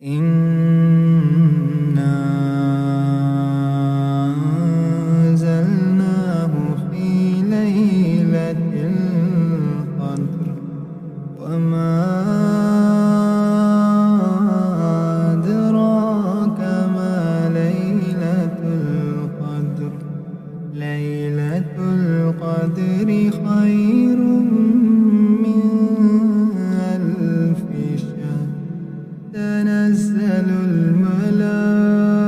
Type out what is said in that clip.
إنا أنزلناه في ليلة القدر وما أدراك ما ليلة القدر ليلة القدر خير من ألف شهر تنزل الملائكة